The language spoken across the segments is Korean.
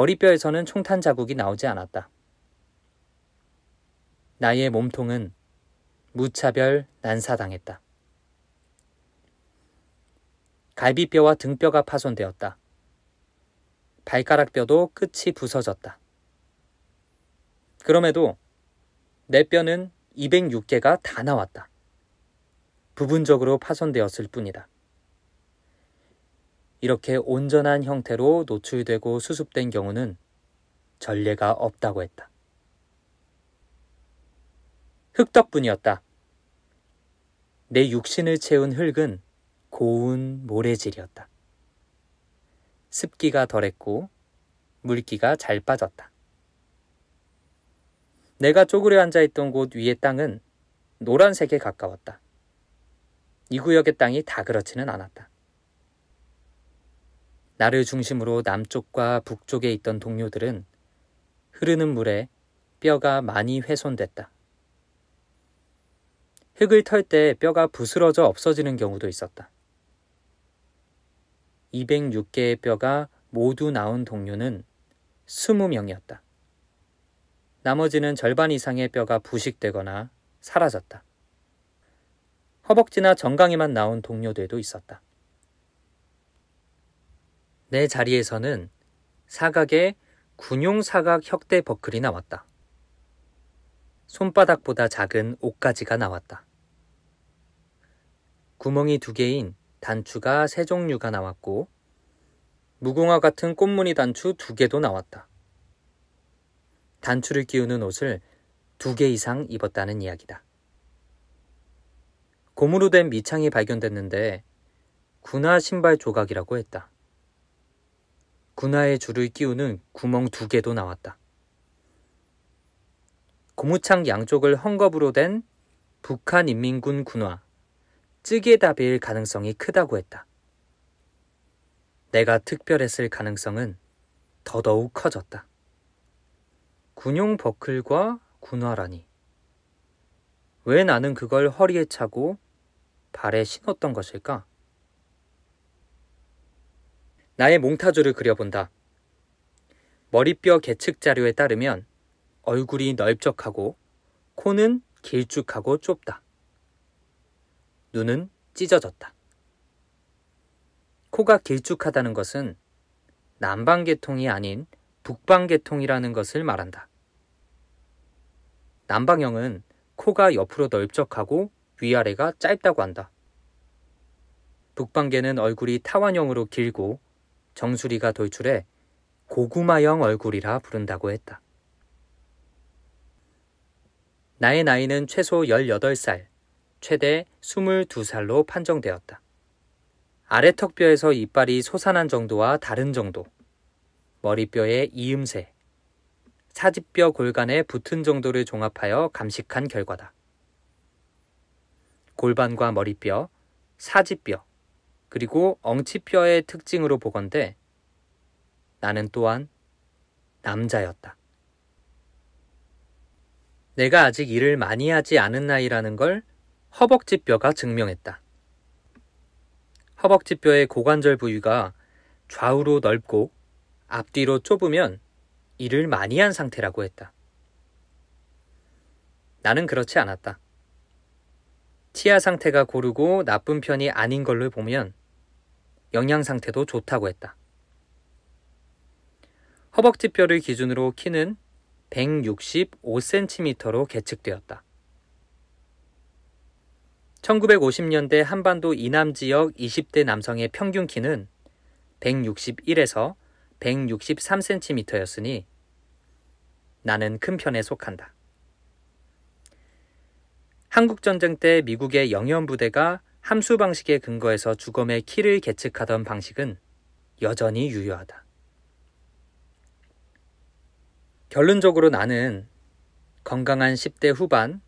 머리뼈에서는 총탄 자국이 나오지 않았다. 나의 몸통은 무차별 난사당했다. 갈비뼈와 등뼈가 파손되었다. 발가락뼈도 끝이 부서졌다. 그럼에도 내 뼈는 206개가 다 나왔다. 부분적으로 파손되었을 뿐이다. 이렇게 온전한 형태로 노출되고 수습된 경우는 전례가 없다고 했다. 흙 덕분이었다. 내 육신을 채운 흙은 고운 모래질이었다. 습기가 덜했고 물기가 잘 빠졌다. 내가 쪼그려 앉아있던 곳 위의 땅은 노란색에 가까웠다. 이 구역의 땅이 다 그렇지는 않았다. 나를 중심으로 남쪽과 북쪽에 있던 동료들은 흐르는 물에 뼈가 많이 훼손됐다. 흙을 털 때 뼈가 부스러져 없어지는 경우도 있었다. 206개의 뼈가 모두 나온 동료는 20명이었다. 나머지는 절반 이상의 뼈가 부식되거나 사라졌다. 허벅지나 정강이만 나온 동료들도 있었다. 내 자리에서는 사각에 군용사각 혁대 버클이 나왔다. 손바닥보다 작은 옷가지가 나왔다. 구멍이 2개인 단추가 3종류가 나왔고 무궁화 같은 꽃무늬 단추 2개도 나왔다. 단추를 끼우는 옷을 2개 이상 입었다는 이야기다. 고무로 된 밑창이 발견됐는데 군화 신발 조각이라고 했다. 군화에 줄을 끼우는 구멍 2개도 나왔다. 고무창 양쪽을 헝겊으로 된 북한인민군 군화, 찌개답일 가능성이 크다고 했다. 내가 특별했을 가능성은 더더욱 커졌다. 군용 버클과 군화라니. 왜 나는 그걸 허리에 차고 발에 신었던 것일까? 나의 몽타주를 그려본다. 머리뼈 계측 자료에 따르면 얼굴이 넓적하고 코는 길쭉하고 좁다. 눈은 찢어졌다. 코가 길쭉하다는 것은 남방계통이 아닌 북방계통이라는 것을 말한다. 남방형은 코가 옆으로 넓적하고 위아래가 짧다고 한다. 북방계는 얼굴이 타원형으로 길고 정수리가 돌출해 고구마형 얼굴이라 부른다고 했다. 나의 나이는 최소 18살, 최대 22살로 판정되었다. 아래턱뼈에서 이빨이 솟아난 정도와 다른 정도, 머리뼈의 이음새, 사지뼈 골간에 붙은 정도를 종합하여 감식한 결과다. 골반과 머리뼈, 사지뼈, 그리고 엉치뼈의 특징으로 보건대 나는 또한 남자였다. 내가 아직 일을 많이 하지 않은 나이라는 걸 허벅지뼈가 증명했다. 허벅지뼈의 고관절 부위가 좌우로 넓고 앞뒤로 좁으면 일을 많이 한 상태라고 했다. 나는 그렇지 않았다. 치아 상태가 고르고 나쁜 편이 아닌 걸로 보면 영양 상태도 좋다고 했다. 허벅지뼈를 기준으로 키는 165cm로 계측되었다. 1950년대 한반도 이남 지역 20대 남성의 평균 키는 161에서 163cm였으니 나는 큰 편에 속한다. 한국전쟁 때 미국의 영연부대가 함수 방식에 근거해서 주검의 키를 계측하던 방식은 여전히 유효하다. 결론적으로 나는 건강한 10대 후반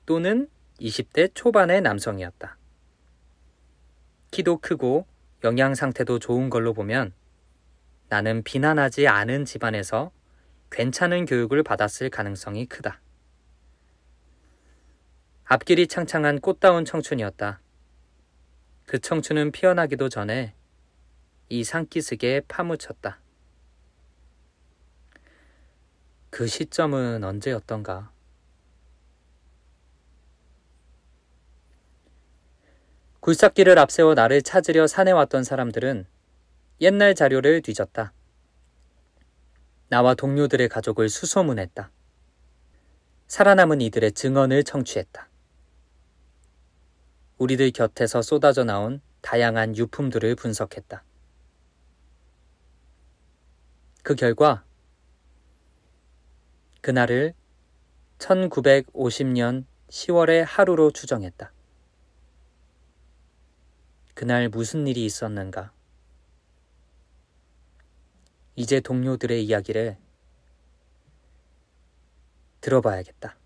또는 20대 초반의 남성이었다. 키도 크고 영양 상태도 좋은 걸로 보면 나는 비난하지 않은 집안에서 괜찮은 교육을 받았을 가능성이 크다. 앞길이 창창한 꽃다운 청춘이었다. 그 청춘은 피어나기도 전에 이 산기슭에 파묻혔다. 그 시점은 언제였던가. 굴삭기를 앞세워 나를 찾으려 산에 왔던 사람들은 옛날 자료를 뒤졌다. 나와 동료들의 가족을 수소문했다. 살아남은 이들의 증언을 청취했다. 우리들 곁에서 쏟아져 나온 다양한 유품들을 분석했다. 그 결과 그날을 1950년 10월의 하루로 추정했다. 그날 무슨 일이 있었는가? 이제 동료들의 이야기를 들어봐야겠다.